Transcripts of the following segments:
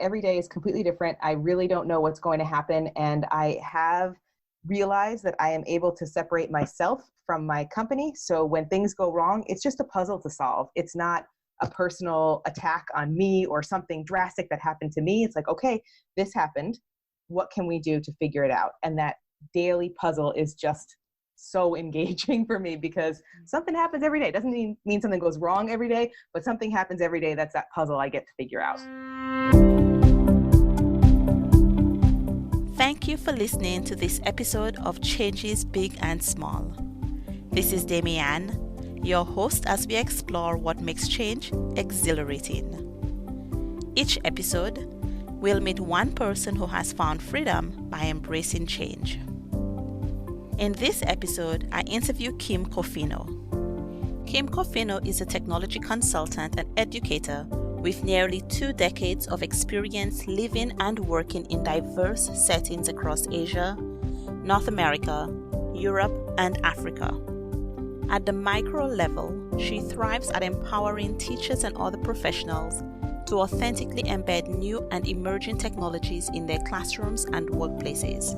every day is completely different. I really don't know what's going to happen. And I have realized that I am able to separate myself from my company. So when things go wrong, it's just a puzzle to solve. It's not a personal attack on me or something drastic that happened to me. It's like, okay, this happened. What can we do to figure it out? And that daily puzzle is just so engaging for me because something happens every day. It doesn't mean something goes wrong every day, but something happens every day. That's that puzzle I get to figure out. Thank you for listening to this episode of Changes Big and Small. This is Damian, your host as we explore what makes change exhilarating. Each episode, we'll meet one person who has found freedom by embracing change. In this episode, I interview Kim Cofino. Kim Cofino is a technology consultant and educator with nearly 2 decades of experience living and working in diverse settings across Asia, North America, Europe, and Africa. At the micro level, she thrives at empowering teachers and other professionals to authentically embed new and emerging technologies in their classrooms and workplaces.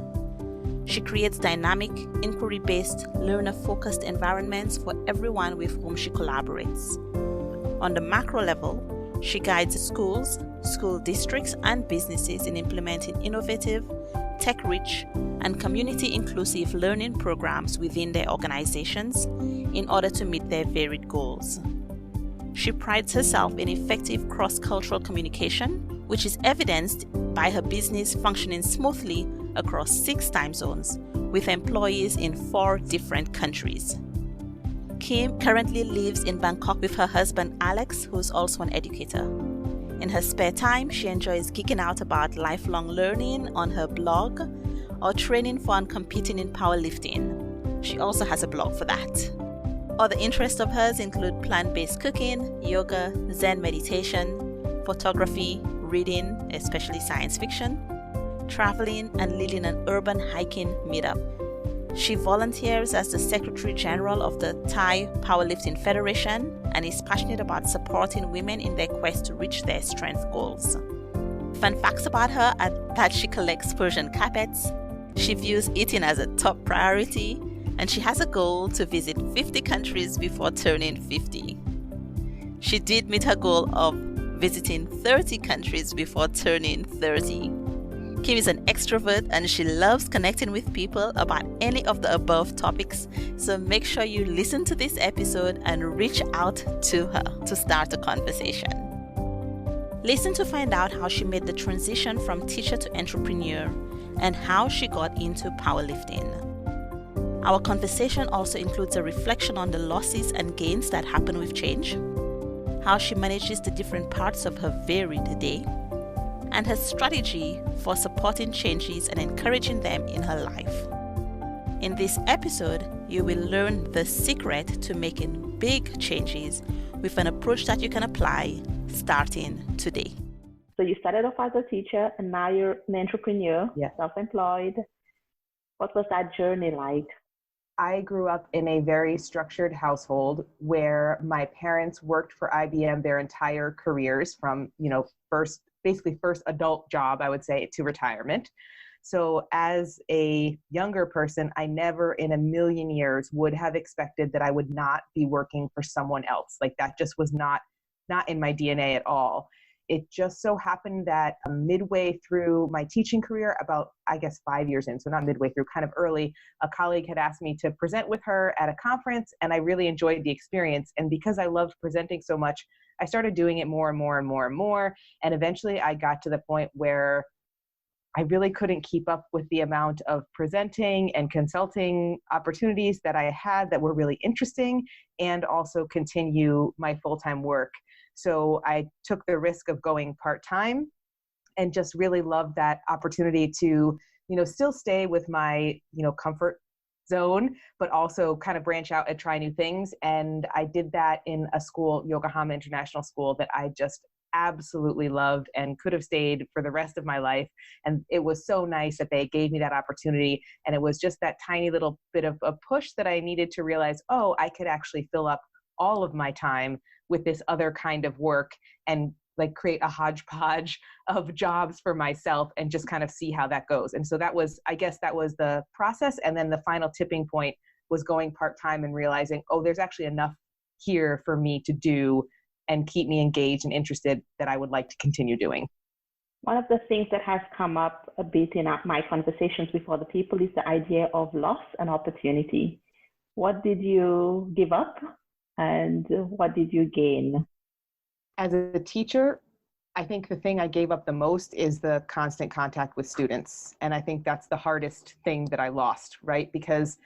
She creates dynamic, inquiry-based, learner-focused environments for everyone with whom she collaborates. On the macro level, she guides schools, school districts, and businesses in implementing innovative, tech-rich, and community-inclusive learning programs within their organizations in order to meet their varied goals. She prides herself in effective cross-cultural communication, which is evidenced by her business functioning smoothly across 6 time zones with employees in 4 different countries. Kim currently lives in Bangkok with her husband Alex, who is also an educator. In her spare time, she enjoys geeking out about lifelong learning on her blog or training for and competing in powerlifting. She also has a blog for that. Other interests of hers include plant-based cooking, yoga, Zen meditation, photography, reading, especially science fiction, traveling, and leading an urban hiking meetup. She volunteers as the Secretary General of the Thai Powerlifting Federation and is passionate about supporting women in their quest to reach their strength goals. Fun facts about her are that she collects Persian carpets, she views eating as a top priority, and she has a goal to visit 50 countries before turning 50. She did meet her goal of visiting 30 countries before turning 30. Kim is an extrovert and she loves connecting with people about any of the above topics, so make sure you listen to this episode and reach out to her to start a conversation. Listen to find out how she made the transition from teacher to entrepreneur and how she got into powerlifting. Our conversation also includes a reflection on the losses and gains that happen with change, how she manages the different parts of her varied day, and her strategy for supporting changes and encouraging them in her life. In this episode, you will learn the secret to making big changes with an approach that you can apply starting today. So you started off as a teacher and now you're an entrepreneur, Yes. self-employed. What was that journey like? I grew up in a very structured household where my parents worked for IBM their entire careers from, first adult job, I would say, to retirement. So as a younger person, I never in a million years would have expected that I would not be working for someone else. Like that just was not in my DNA at all. It just so happened that midway through my teaching career, about, 5 years in, so not midway through, kind of early, a colleague had asked me to present with her at a conference, and I really enjoyed the experience. And because I loved presenting so much, I started doing it more and more and more and more. And eventually I got to the point where I really couldn't keep up with the amount of presenting and consulting opportunities that I had that were really interesting and also continue my full-time work. So I took the risk of going part-time and just really loved that opportunity to, still stay with my, comfort zone, but also kind of branch out and try new things. And I did that in a school, Yokohama International School, that I just absolutely loved and could have stayed for the rest of my life. And it was so nice that they gave me that opportunity. And it was just that tiny little bit of a push that I needed to realize, I could actually fill up all of my time with this other kind of work and like create a hodgepodge of jobs for myself and just kind of see how that goes. And so that was, I guess that was the process. And then the final tipping point was going part-time and realizing, oh, there's actually enough here for me to do and keep me engaged and interested that I would like to continue doing. One of the things that has come up a bit in my conversations with other people is the idea of loss and opportunity. What did you give up and what did you gain? As a teacher, I think the thing I gave up the most is the constant contact with students. And I think that's the hardest thing that I lost, right? Because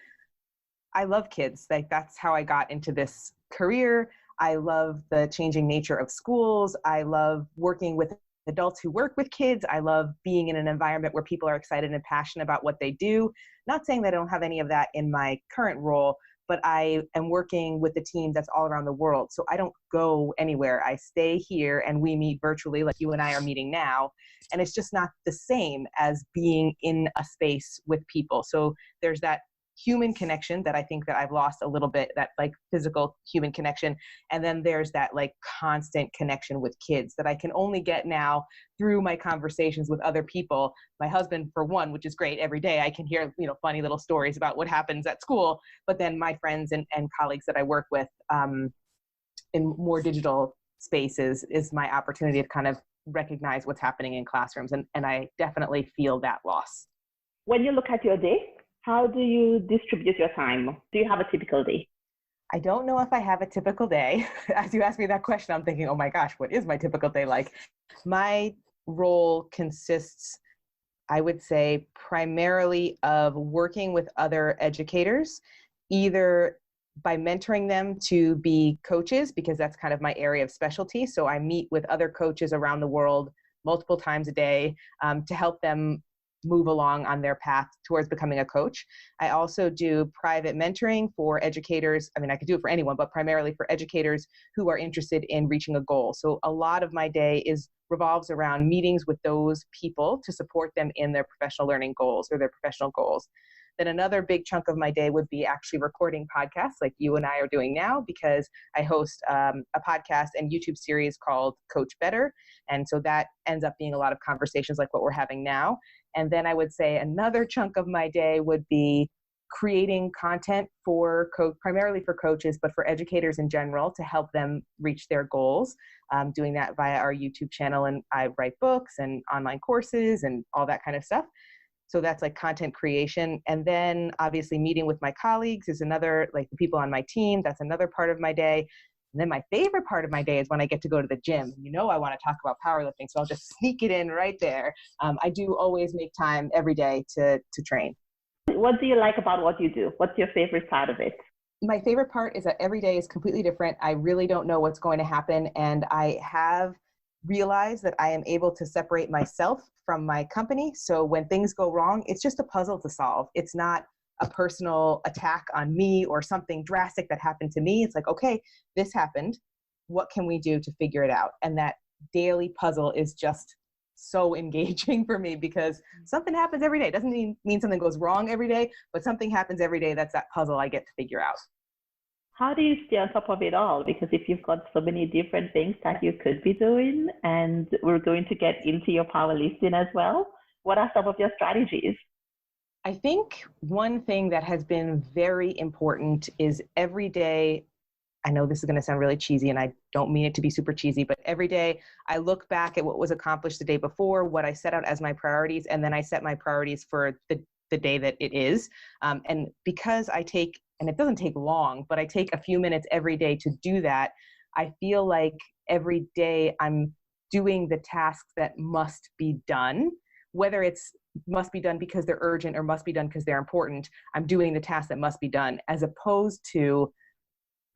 I love kids. Like that's how I got into this career. I love the changing nature of schools. I love working with adults who work with kids. I love being in an environment where people are excited and passionate about what they do. Not saying that I don't have any of that in my current role, but I am working with a team that's all around the world. So I don't go anywhere. I stay here and we meet virtually like you and I are meeting now. And it's just not the same as being in a space with people. So there's that human connection that I think that I've lost a little bit, that like physical human connection. And then there's that like constant connection with kids that I can only get now through my conversations with other people. My husband, for one, which is great. Every day I can hear, funny little stories about what happens at school, but then my friends and colleagues that I work with in more digital spaces is my opportunity to kind of recognize what's happening in classrooms. And I definitely feel that loss. When you look at your day, how do you distribute your time? Do you have a typical day? I don't know if I have a typical day. As you ask me that question, I'm thinking, oh my gosh, what is my typical day like? My role consists, I would say, primarily of working with other educators, either by mentoring them to be coaches, because that's kind of my area of specialty. So I meet with other coaches around the world multiple times a day to help them move along on their path towards becoming a coach. I also do private mentoring for educators. I mean, I could do it for anyone, but primarily for educators who are interested in reaching a goal. So a lot of my day revolves around meetings with those people to support them in their professional learning goals or their professional goals. Then another big chunk of my day would be actually recording podcasts like you and I are doing now, because I host a podcast and YouTube series called Coach Better. And so that ends up being a lot of conversations like what we're having now. And then I would say another chunk of my day would be creating content for primarily for coaches, but for educators in general to help them reach their goals. Doing that via our YouTube channel, and I write books and online courses and all that kind of stuff. So that's like content creation. And then obviously meeting with my colleagues is another, like the people on my team, that's another part of my day. And then my favorite part of my day is when I get to go to the gym. I want to talk about powerlifting, so I'll just sneak it in right there. I do always make time every day to train. What do you like about what you do? What's your favorite part of it? My favorite part is that every day is completely different. I really don't know what's going to happen. And I have realized that I am able to separate myself from my company. So when things go wrong, it's just a puzzle to solve. It's not a personal attack on me or something drastic that happened to me. It's like, okay, this happened. What can we do to figure it out? And that daily puzzle is just so engaging for me, because something happens every day. It doesn't mean something goes wrong every day, but something happens every day. That's that puzzle I get to figure out. How do you stay on top of it all? Because if you've got so many different things that you could be doing, and we're going to get into your powerlifting as well, what are some of your strategies? I think one thing that has been very important is every day, I know this is going to sound really cheesy and I don't mean it to be super cheesy, but every day I look back at what was accomplished the day before, what I set out as my priorities, and then I set my priorities for the day that it is. And because and it doesn't take long, but I take a few minutes every day to do that, I feel like every day I'm doing the tasks that must be done, whether it's must be done because they're urgent or must be done because they're important. I'm doing the tasks that must be done, as opposed to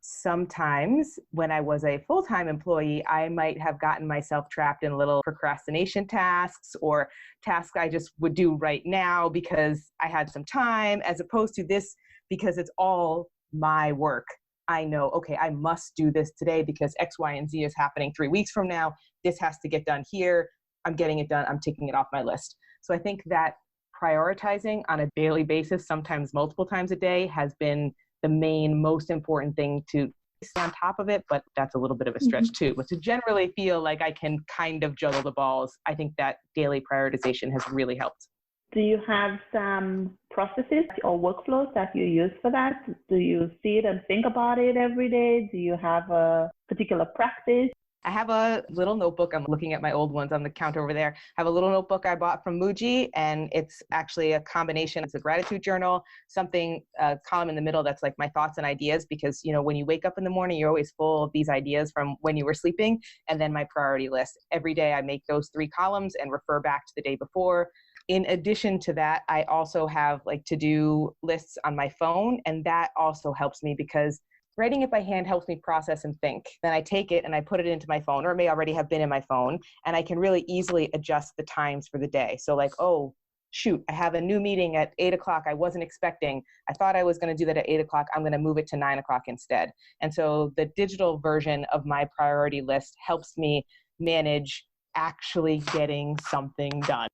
sometimes when I was a full-time employee, I might have gotten myself trapped in little procrastination tasks or tasks I just would do right now because I had some time, as opposed to this, because it's all my work. I know, okay, I must do this today because X, Y, and Z is happening 3 weeks from now. This has to get done here. I'm getting it done. I'm ticking it off my list. So I think that prioritizing on a daily basis, sometimes multiple times a day, has been the most important thing to stay on top of it, but that's a little bit of a stretch too. But to generally feel like I can kind of juggle the balls, I think that daily prioritization has really helped. Do you have some processes or workflows that you use for that? Do you sit and think about it every day? Do you have a particular practice? I have a little notebook. I'm looking at my old ones on the counter over there. I have a little notebook I bought from Muji, and it's actually a combination. It's a gratitude journal, a column in the middle that's like my thoughts and ideas, because, when you wake up in the morning, you're always full of these ideas from when you were sleeping. And then my priority list. Every day I make those 3 columns and refer back to the day before. In addition to that, I also have like to-do lists on my phone, and that also helps me because writing it by hand helps me process and think. Then I take it and I put it into my phone, or it may already have been in my phone, and I can really easily adjust the times for the day. So like, oh, shoot, I have a new meeting at 8 o'clock I wasn't expecting. I thought I was going to do that at 8 o'clock. I'm going to move it to 9 o'clock instead. And so the digital version of my priority list helps me manage actually getting something done.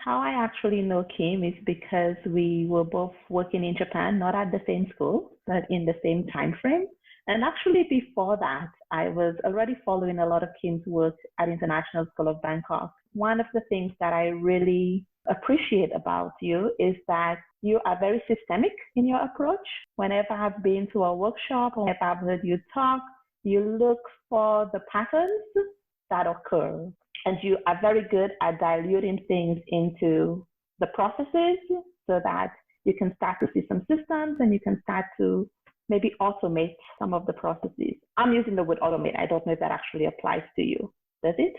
How I actually know Kim is because we were both working in Japan, not at the same school, but in the same time frame. And actually before that, I was already following a lot of Kim's work at International School of Bangkok. One of the things that I really appreciate about you is that you are very systemic in your approach. Whenever I've been to a workshop or if I've heard you talk, you look for the patterns that occur. And you are very good at diluting things into the processes so that you can start to see some systems and you can start to maybe automate some of the processes. I'm using the word automate. I don't know if that actually applies to you. Does it?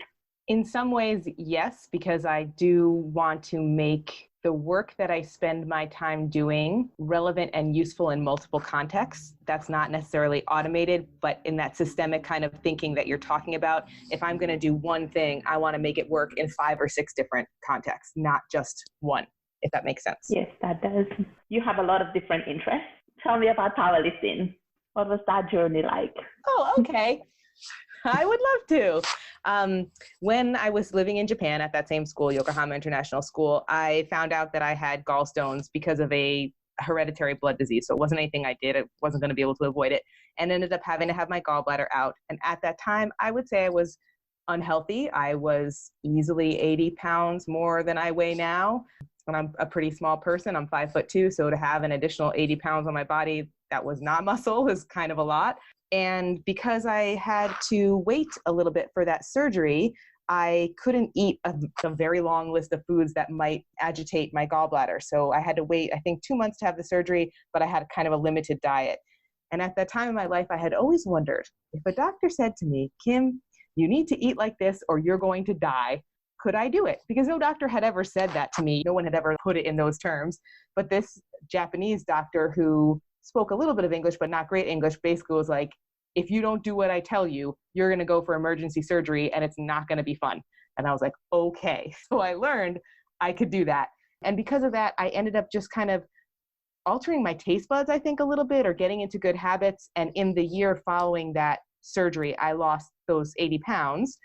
In some ways, yes, because I do want to make the work that I spend my time doing relevant and useful in multiple contexts. That's not necessarily automated, but in that systemic kind of thinking that you're talking about, if I'm going to do one thing, I want to make it work in 5 or 6 different contexts, not just one, if that makes sense. Yes, that does. You have a lot of different interests. Tell me about powerlifting. What was that journey like? Oh, okay. I would love to. When I was living in Japan at that same school, Yokohama International School, I found out that I had gallstones because of a hereditary blood disease. So it wasn't anything I did. I wasn't going to be able to avoid it, and ended up having to have my gallbladder out. And at that time, I would say I was unhealthy. I was easily 80 pounds more than I weigh now. And I'm a pretty small person. I'm 5'2". So to have an additional 80 pounds on my body that was not muscle is kind of a lot. And because I had to wait a little bit for that surgery, I couldn't eat a very long list of foods that might agitate my gallbladder. So I had to wait, I think, 2 months to have the surgery, but I had kind of a limited diet. And at that time in my life, I had always wondered, if a doctor said to me, Kim, you need to eat like this or you're going to die, could I do it? Because no doctor had ever said that to me. No one had ever put it in those terms. But this Japanese doctor who spoke a little bit of English, but not great English, basically was like, if you don't do what I tell you, you're going to go for emergency surgery and it's not going to be fun. And I was like, okay. So I learned I could do that. And because of that, I ended up just kind of altering my taste buds, I think, a little bit, or getting into good habits. And in the year following that surgery, I lost those 80 pounds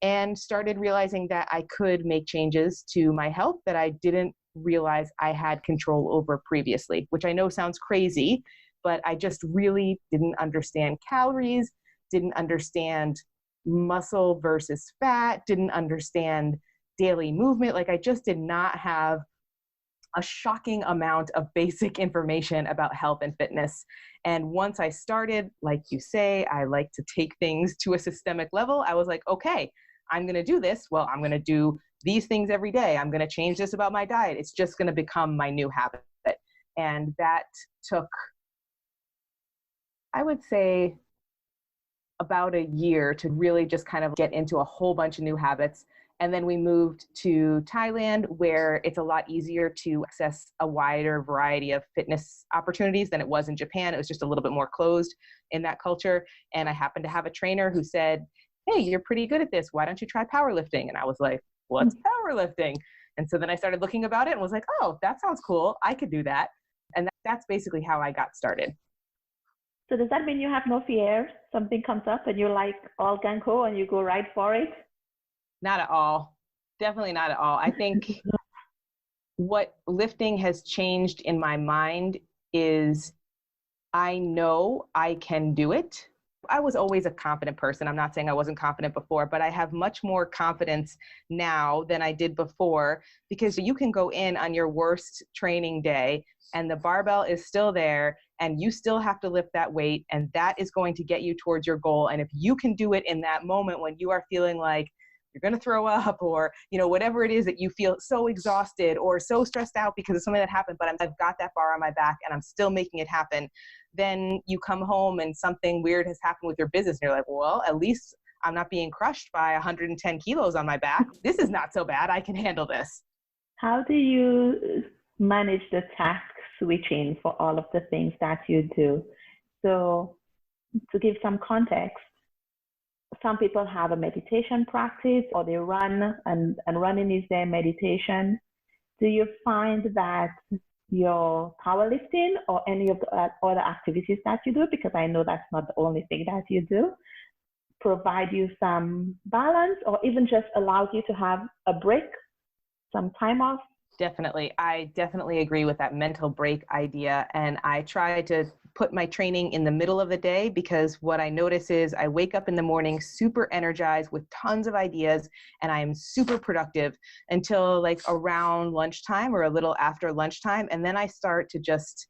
and started realizing that I could make changes to my health that I didn't realize I had control over previously, which I know sounds crazy, but I just really didn't understand calories, didn't understand muscle versus fat, didn't understand daily movement. Like I just did not have a shocking amount of basic information about health and fitness. And once I started, like you say, I like to take things to a systemic level. I was like, okay, I'm going to do this. Well, I'm going to do these things every day. I'm going to change this about my diet. It's just going to become my new habit. And that took, I would say, about a year to really just kind of get into a whole bunch of new habits. And then we moved to Thailand, where it's a lot easier to access a wider variety of fitness opportunities than it was in Japan. It was just a little bit more closed in that culture. And I happened to have a trainer who said, hey, you're pretty good at this. Why don't you try powerlifting? And I was like, what's powerlifting? And so then I started looking about it and was like, oh, that sounds cool. I could do that. And that's basically how I got started. So does that mean you have no fear? Something comes up and you're like all gung ho and you go right for it? Not at all. Definitely not at all. I think what lifting has changed in my mind is I know I can do it. I was always a confident person. I'm not saying I wasn't confident before, but I have much more confidence now than I did before, because you can go in on your worst training day and the barbell is still there and you still have to lift that weight, and that is going to get you towards your goal. And if you can do it in that moment when you are feeling like you're going to throw up, or, whatever it is that you feel so exhausted or so stressed out because of something that happened, but I've got that bar on my back and I'm still making it happen. Then you come home and something weird has happened with your business and you're like, well, at least I'm not being crushed by 110 kilos on my back. This is not so bad. I can handle this. How do you manage the task switching for all of the things that you do? So to give some context, some people have a meditation practice, or they run, and running is their meditation. Do you find that your powerlifting or any of the other activities that you do, because I know that's not the only thing that you do, provide you some balance, or even just allows you to have a break, some time off? Definitely. I definitely agree with that mental break idea. And I try to put my training in the middle of the day, because what I notice is I wake up in the morning super energized with tons of ideas, and I am super productive until like around lunchtime or a little after lunchtime. And then I start to just,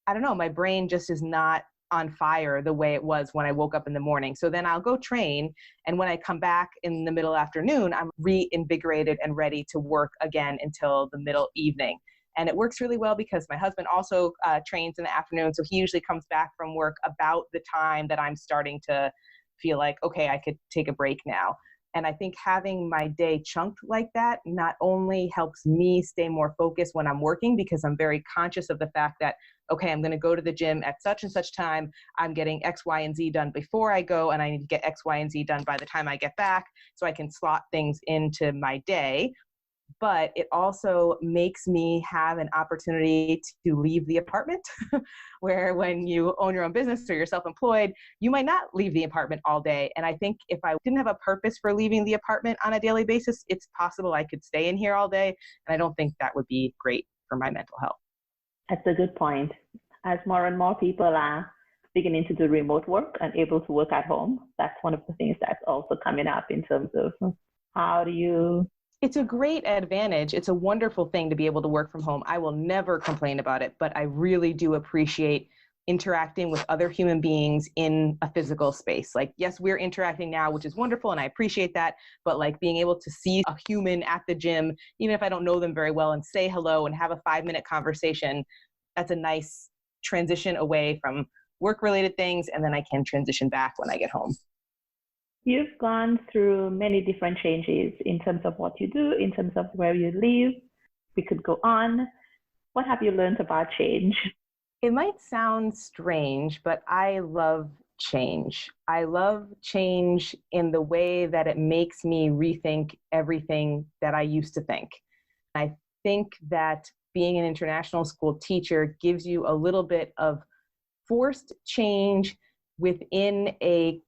I don't know, my brain just is not on fire the way it was when I woke up in the morning. So then I'll go train. And when I come back in the middle afternoon, I'm reinvigorated and ready to work again until the middle evening. And it works really well because my husband also trains in the afternoon. So he usually comes back from work about the time that I'm starting to feel like, okay, I could take a break now. And I think having my day chunked like that not only helps me stay more focused when I'm working, because I'm very conscious of the fact that, okay, I'm going to go to the gym at such and such time. I'm getting X, Y, and Z done before I go, and I need to get X, Y, and Z done by the time I get back, so I can slot things into my day. But it also makes me have an opportunity to leave the apartment, where when you own your own business or you're self-employed, you might not leave the apartment all day. And I think if I didn't have a purpose for leaving the apartment on a daily basis, it's possible I could stay in here all day. And I don't think that would be great for my mental health. That's a good point. As more and more people are beginning to do remote work and able to work at home, that's one of the things that's also coming up in terms of how do you... It's a great advantage. It's a wonderful thing to be able to work from home. I will never complain about it, but I really do appreciate interacting with other human beings in a physical space. Like, yes, we're interacting now, which is wonderful, and I appreciate that, but like being able to see a human at the gym, even if I don't know them very well, and say hello and have a 5-minute conversation, that's a nice transition away from work-related things, and then I can transition back when I get home. You've gone through many different changes in terms of what you do, in terms of where you live. We could go on. What have you learned about change? It might sound strange, but I love change. I love change in the way that it makes me rethink everything that I used to think. I think that being an international school teacher gives you a little bit of forced change within a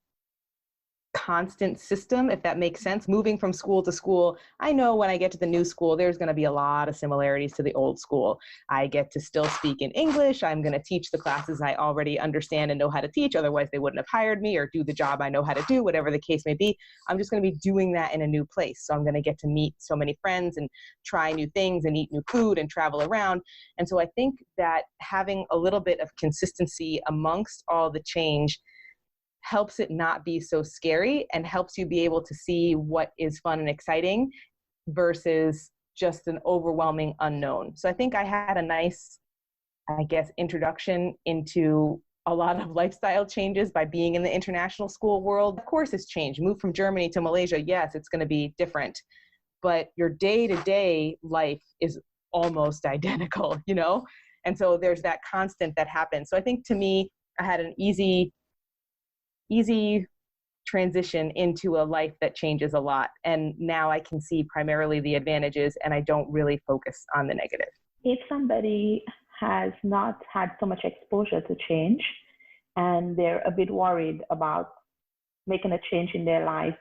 constant system, if that makes sense. Moving from school to school, I know when I get to the new school, there's going to be a lot of similarities to the old school. I get to still speak in English. I'm going to teach the classes I already understand and know how to teach. Otherwise, they wouldn't have hired me, or do the job I know how to do, whatever the case may be. I'm just going to be doing that in a new place. So I'm going to get to meet so many friends and try new things and eat new food and travel around. And so I think that having a little bit of consistency amongst all the change helps it not be so scary, and helps you be able to see what is fun and exciting versus just an overwhelming unknown. So I think I had a nice, introduction into a lot of lifestyle changes by being in the international school world. Of course, it's changed. Move from Germany to Malaysia, yes, it's going to be different, but your day-to-day life is almost identical, And so there's that constant that happens. So I think to me, I had an easy transition into a life that changes a lot. And now I can see primarily the advantages, and I don't really focus on the negative. If somebody has not had so much exposure to change and they're a bit worried about making a change in their life,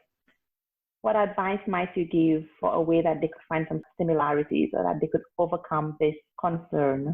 what advice might you give for a way that they could find some similarities, or that they could overcome this concern?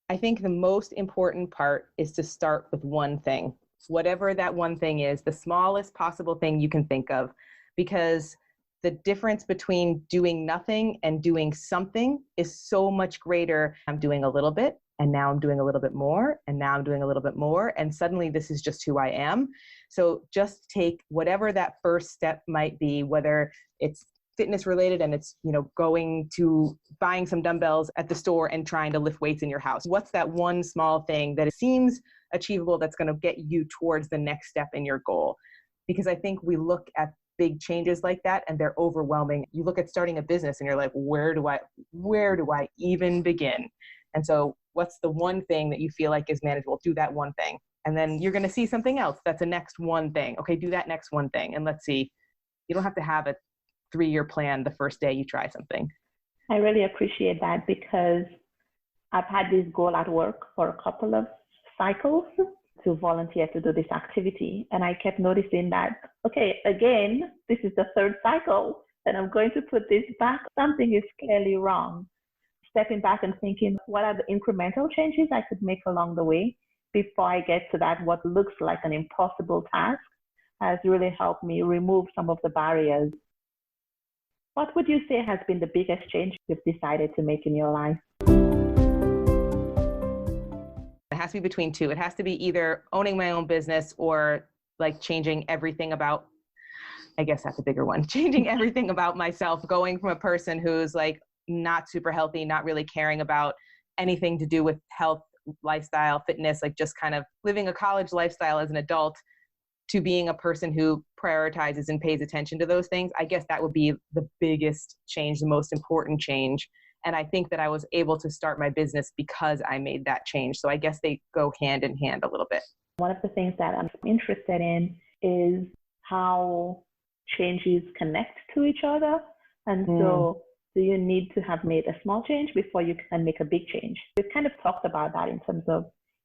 I think the most important part is to start with one thing. whatever that one thing is, the smallest possible thing you can think of, because the difference between doing nothing and doing something is so much greater. I'm doing a little bit, and now I'm doing a little bit more, and now I'm doing a little bit more, and suddenly this is just who I am. So just take whatever that first step might be, whether it's fitness related and it's, going to buying some dumbbells at the store and trying to lift weights in your house. What's that one small thing that it seems achievable that's going to get you towards the next step in your goal? Because I think we look at big changes like that and they're overwhelming. You look at starting a business and you're like, where do I even begin? And so what's the one thing that you feel like is manageable? Do that one thing. And then you're going to see something else. That's the next one thing. Okay, do that next one thing. And let's see, you don't have to have a 3-year plan the first day you try something. I really appreciate that, because I've had this goal at work for a couple of cycles to volunteer to do this activity. And I kept noticing that, okay, again, this is the 3rd cycle and I'm going to put this back. Something is clearly wrong. Stepping back and thinking, what are the incremental changes I could make along the way before I get to that what looks like an impossible task has really helped me remove some of the barriers. What would you say has been the biggest change you've decided to make in your life? It has to be between two. It has to be either owning my own business or like changing everything about, I guess that's a bigger one, changing everything about myself, going from a person who's like not super healthy, not really caring about anything to do with health, lifestyle, fitness, like just kind of living a college lifestyle as an adult, to being a person who prioritizes and pays attention to those things. I guess that would be the biggest change, the most important change. And I think that I was able to start my business because I made that change. So I guess they go hand in hand a little bit. One of the things that I'm interested in is how changes connect to each other. And so do you need to have made a small change before you can make a big change? We've kind of talked about that in terms of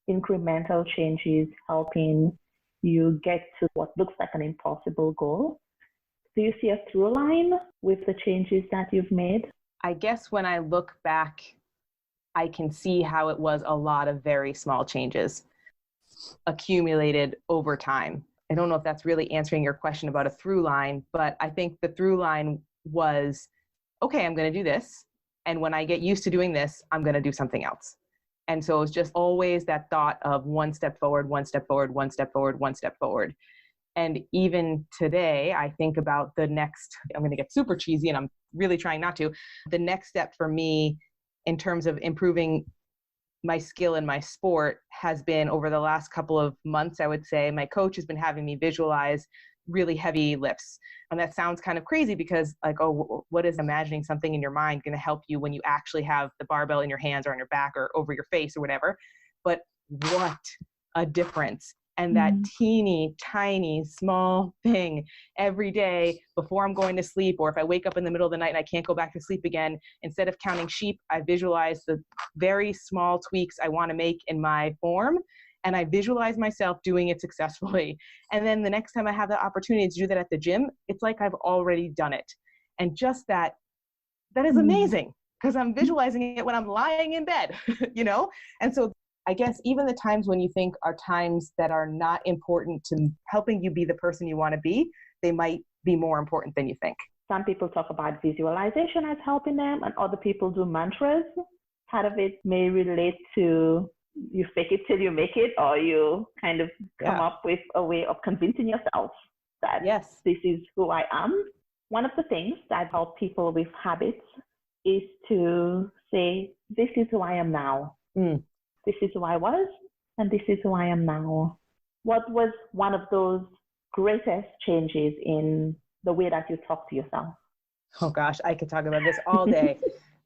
incremental changes helping you get to what looks like an impossible goal. Do you see a through line with the changes that you've made? I guess when I look back, I can see how it was a lot of very small changes accumulated over time. I don't know if that's really answering your question about a through line, but I think the through line was, okay, I'm going to do this. And when I get used to doing this, I'm going to do something else. And so it's just always that thought of one step forward, one step forward, one step forward, one step forward. And even today, I think about the next, I'm going to get super cheesy and I'm really trying not to, the next step for me in terms of improving my skill in my sport has been over the last couple of months, I would say. My coach has been having me visualize really heavy lifts. And that sounds kind of crazy because like, oh, what is imagining something in your mind going to help you when you actually have the barbell in your hands or on your back or over your face or whatever? But what a difference. And that teeny, tiny, small thing every day before I'm going to sleep, or if I wake up in the middle of the night and I can't go back to sleep again, instead of counting sheep, I visualize the very small tweaks I want to make in my form. And I visualize myself doing it successfully. And then the next time I have the opportunity to do that at the gym, it's like I've already done it. And just that is amazing because I'm visualizing it when I'm lying in bed, you know? And so I guess even the times when you think are times that are not important to helping you be the person you want to be, they might be more important than you think. Some people talk about visualization as helping them, and other people do mantras. Part of it may relate to you fake it till you make it, or you kind of come up with a way of convincing yourself that this is who I am. One of the things that help people with habits is to say, this is who I am now. This is who I was, and this is who I am now. What was one of those greatest changes in the way that you talk to yourself? Oh gosh, I could talk about this all day.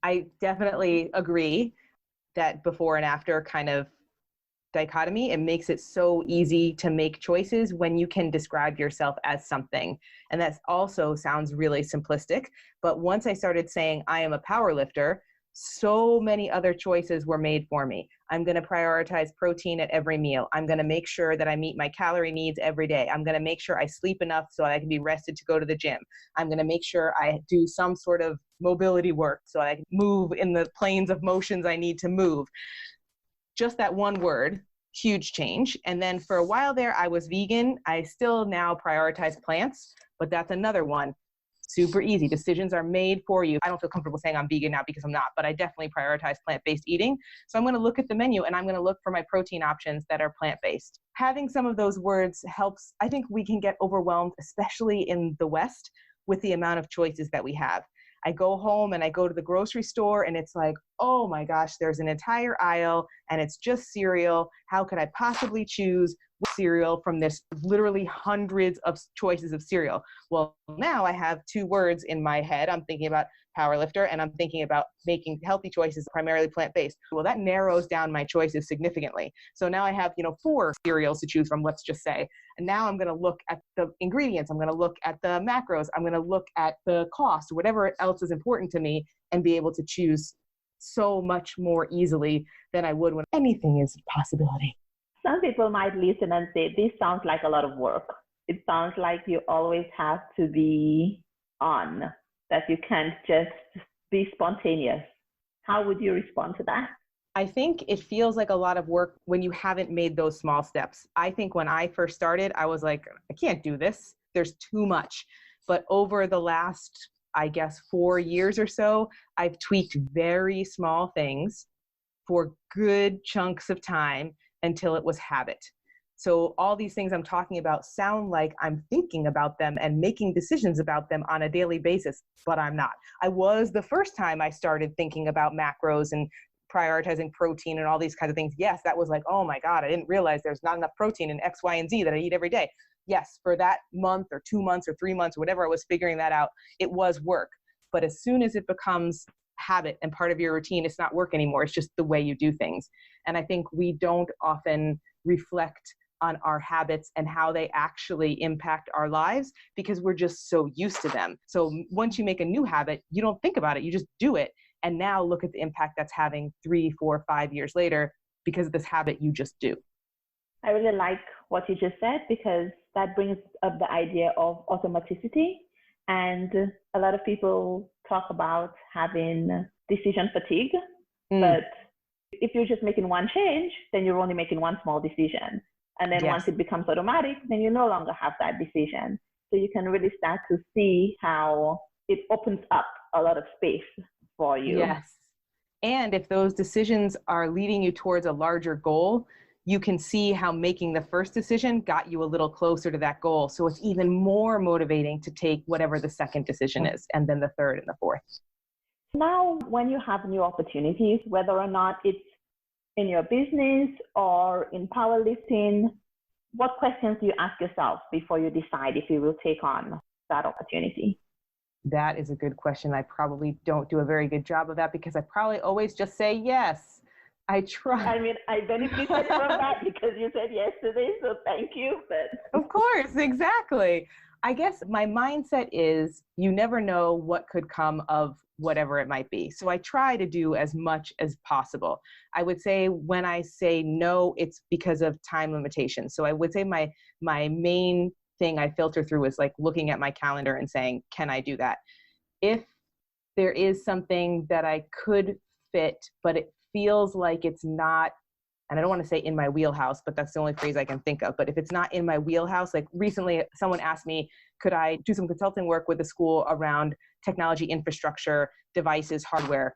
I definitely agree that before and after kind of dichotomy, it makes it so easy to make choices when you can describe yourself as something. And that also sounds really simplistic. But once I started saying I am a powerlifter, so many other choices were made for me. I'm going to prioritize protein at every meal. I'm going to make sure that I meet my calorie needs every day. I'm going to make sure I sleep enough so I can be rested to go to the gym. I'm going to make sure I do some sort of mobility work so I can move in the planes of motions I need to move. Just that one word huge change. And then for a while there, I was vegan. I still now prioritize plants, but that's another one. Super easy. Decisions are made for you. I don't feel comfortable saying I'm vegan now because I'm not, but I definitely prioritize plant-based eating. So I'm going to look at the menu and I'm going to look for my protein options that are plant-based. Having some of those words helps. I think we can get overwhelmed, especially in the West, with the amount of choices that we have. I go home and I go to the grocery store and it's like, oh my gosh, there's an entire aisle and it's just cereal. How could I possibly choose cereal from this literally hundreds of choices of cereal? Well, now I have two words in my head. I'm thinking about powerlifter and I'm thinking about making healthy choices, primarily plant-based. Well, that narrows down my choices significantly. So now I have, 4 cereals to choose from, let's just say. And now I'm going to look at the ingredients. I'm going to look at the macros. I'm going to look at the cost, whatever else is important to me, and be able to choose so much more easily than I would when anything is a possibility. Some people might listen and say, this sounds like a lot of work. It sounds like you always have to be on, that you can't just be spontaneous. How would you respond to that? I think it feels like a lot of work when you haven't made those small steps. I think when I first started, I was like, I can't do this. There's too much. But over the last, 4 years or so, I've tweaked very small things for good chunks of time until it was habit. So all these things I'm talking about sound like I'm thinking about them and making decisions about them on a daily basis, but I'm not. I was the first time I started thinking about macros and prioritizing protein and all these kinds of things. Yes, that was like, oh my God, I didn't realize there's not enough protein in X, Y, and Z that I eat every day. Yes, for that month or 2 months or 3 months, or whatever I was figuring that out, it was work. But as soon as it becomes habit and part of your routine, it's not work anymore. It's just the way you do things. And I think we don't often reflect on our habits and how they actually impact our lives because we're just so used to them. So once you make a new habit, you don't think about it, you just do it. And now look at the impact that's having 3, 4, 5 years later because of this habit you just do. I really like what you just said because that brings up the idea of automaticity. And a lot of people talk about having decision fatigue, but if you're just making one change, then you're only making one small decision. And then once it becomes automatic, then you no longer have that decision. So you can really start to see how it opens up a lot of space for you. Yes. And if those decisions are leading you towards a larger goal, you can see how making the first decision got you a little closer to that goal. So it's even more motivating to take whatever the second decision is, and then the third and the fourth. Now, when you have new opportunities, whether or not it's in your business or in powerlifting, what questions do you ask yourself before you decide if you will take on that opportunity? That is a good question. I probably don't do a very good job of that because I probably always just say yes. I try. I mean, I benefited from that because you said yes today, so thank you. But of course, exactly. I guess my mindset is you never know what could come of whatever it might be. So I try to do as much as possible. I would say when I say no, it's because of time limitations. So I would say my main thing I filter through is like looking at my calendar and saying, can I do that? If there is something that I could fit, but it feels like it's not, and I don't want to say in my wheelhouse, but that's the only phrase I can think of. But if it's not in my wheelhouse, like recently someone asked me, could I do some consulting work with the school around technology infrastructure, devices, hardware?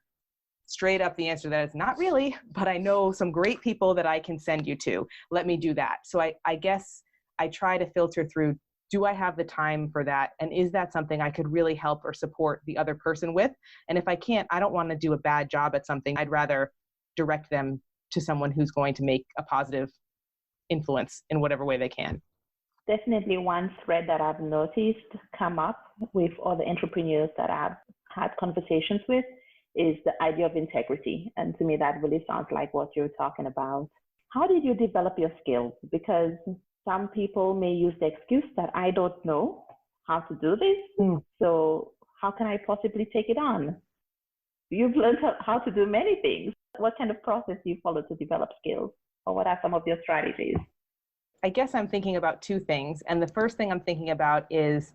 Straight up, the answer to that is not really, but I know some great people that I can send you to. Let me do that. So I guess I try to filter through, do I have the time for that? And is that something I could really help or support the other person with? And if I can't, I don't want to do a bad job at something. I'd rather direct them to someone who's going to make a positive influence in whatever way they can. Definitely one thread that I've noticed come up with all the entrepreneurs that I've had conversations with is the idea of integrity. And to me, that really sounds like what you're talking about. How did you develop your skills? Because some people may use the excuse that I don't know how to do this. So how can I possibly take it on? You've learned how to do many things. What kind of process do you follow to develop skills? Or what are some of your strategies? I guess I'm thinking about two things. And the first thing I'm thinking about is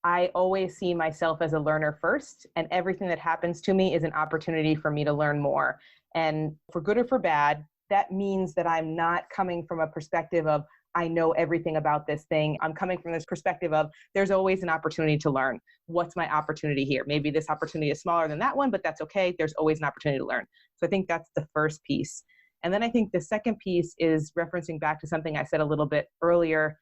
I always see myself as a learner first, and everything that happens to me is an opportunity for me to learn more. And for good or for bad, that means that I'm not coming from a perspective of, I know everything about this thing. I'm coming from this perspective of, there's always an opportunity to learn. What's my opportunity here? Maybe this opportunity is smaller than that one, but that's okay. There's always an opportunity to learn. So I think that's the first piece. And then I think the second piece is referencing back to something I said a little bit earlier.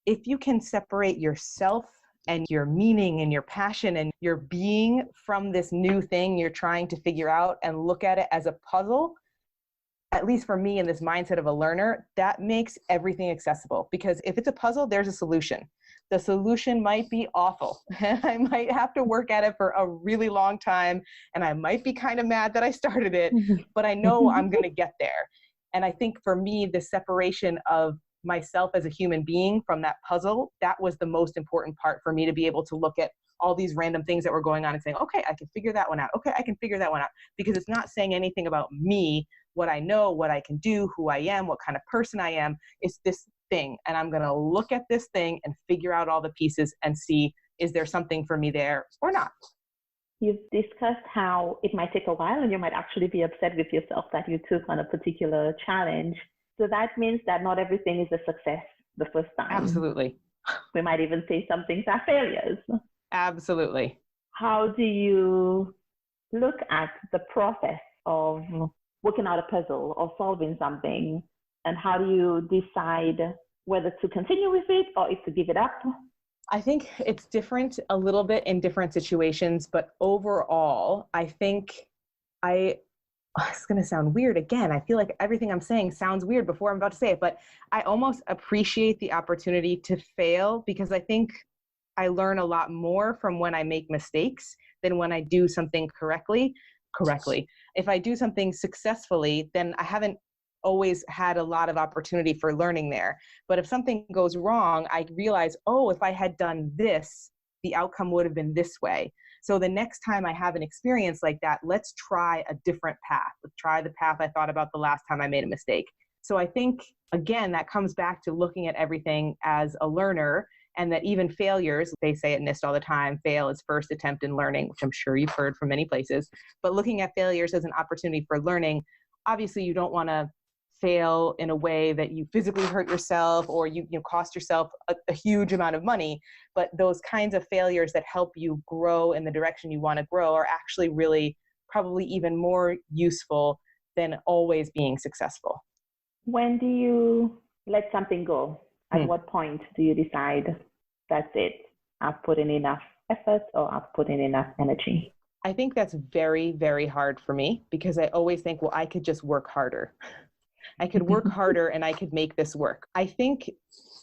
If you can separate yourself and your meaning and your passion and your being from this new thing you're trying to figure out and look at it as a puzzle, at least for me in this mindset of a learner, that makes everything accessible. Because if it's a puzzle, there's a solution. The solution might be awful. I might have to work at it for a really long time, and I might be kind of mad that I started it, but I know I'm going to get there. And I think for me, the separation of myself as a human being from that puzzle, that was the most important part for me, to be able to look at all these random things that were going on and saying, okay, I can figure that one out. Okay, I can figure that one out. Because it's not saying anything about me, what I know, what I can do, who I am, what kind of person I am. It's this thing. And I'm going to look at this thing and figure out all the pieces and see, is there something for me there or not? You've discussed how it might take a while and you might actually be upset with yourself that you took on a particular challenge. So that means that not everything is a success the first time. Absolutely. We might even say some things are failures. Absolutely. How do you look at the process of working out a puzzle or solving something? And how do you decide whether to continue with it or if to give it up? I think it's different a little bit in different situations, but overall, I think it's going to sound weird again. I feel like everything I'm saying sounds weird before I'm about to say it, but I almost appreciate the opportunity to fail, because I think I learn a lot more from when I make mistakes than when I do something correctly. If I do something successfully, then I haven't always had a lot of opportunity for learning there. But if something goes wrong, I realize, oh, if I had done this, the outcome would have been this way. So the next time I have an experience like that, let's try a different path. Let's try the path I thought about the last time I made a mistake. So I think, again, that comes back to looking at everything as a learner, and that even failures, they say at NIST all the time, fail is first attempt in learning, which I'm sure you've heard from many places. But looking at failures as an opportunity for learning, obviously you don't want to fail in a way that you physically hurt yourself or you cost yourself a huge amount of money. But those kinds of failures that help you grow in the direction you want to grow are actually really probably even more useful than always being successful. When do you let something go? At what point do you decide, that's it, I've put in enough effort or I've put in enough energy? I think that's very, very hard for me, because I always think, well, I could just work harder. I could work harder and I could make this work. I think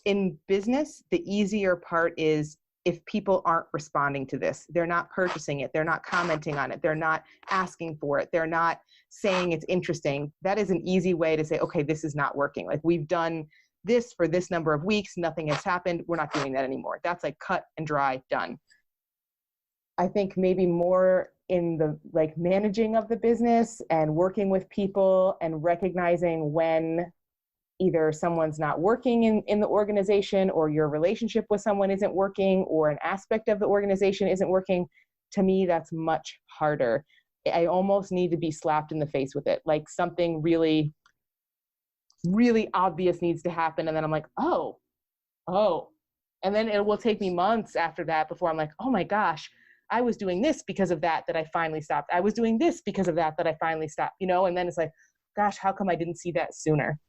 in business, the easier part is if people aren't responding to this, they're not purchasing it, they're not commenting on it, they're not asking for it, they're not saying it's interesting. That is an easy way to say, okay, this is not working. Like, we've done this for this number of weeks, nothing has happened, we're not doing that anymore. That's like cut and dry, done. I think maybe more in the managing of the business and working with people and recognizing when either someone's not working in the organization, or your relationship with someone isn't working, or an aspect of the organization isn't working. To me, that's much harder. I almost need to be slapped in the face with it. Like, something really, really obvious needs to happen. And then I'm like, oh. And then it will take me months after that before I'm like, oh my gosh, I was doing this because of that I finally stopped. I was doing this because of that I finally stopped, and then it's like, gosh, how come I didn't see that sooner?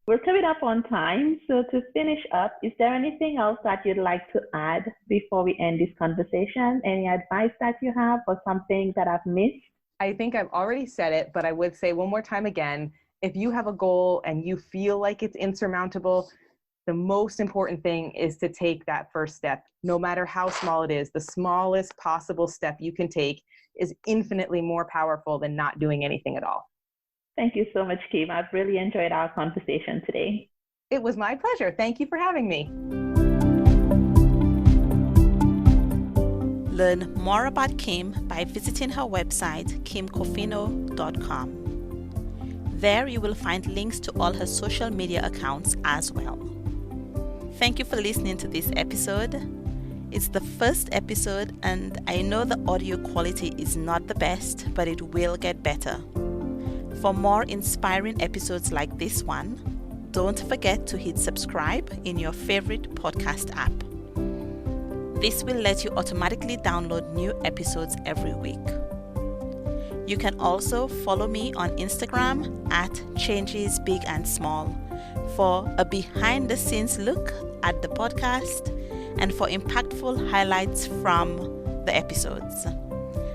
We're coming up on time. So to finish up, is there anything else that you'd like to add before we end this conversation? Any advice that you have or something that I've missed? I think I've already said it, but I would say one more time again, if you have a goal and you feel like it's insurmountable, the most important thing is to take that first step. No matter how small it is, the smallest possible step you can take is infinitely more powerful than not doing anything at all. Thank you so much, Kim. I've really enjoyed our conversation today. It was my pleasure. Thank you for having me. Learn more about Kim by visiting her website, kimcofino.com. There you will find links to all her social media accounts as well. Thank you for listening to this episode. It's the first episode, and I know the audio quality is not the best, but it will get better. For more inspiring episodes like this one, don't forget to hit subscribe in your favorite podcast app. This will let you automatically download new episodes every week. You can also follow me on Instagram at Changes Big and Small for a behind-the-scenes look at the podcast and for impactful highlights from the episodes.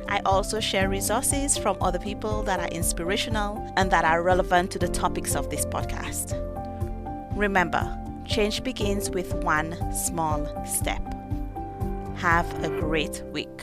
I also share resources from other people that are inspirational and that are relevant to the topics of this podcast. Remember, change begins with one small step. Have a great week.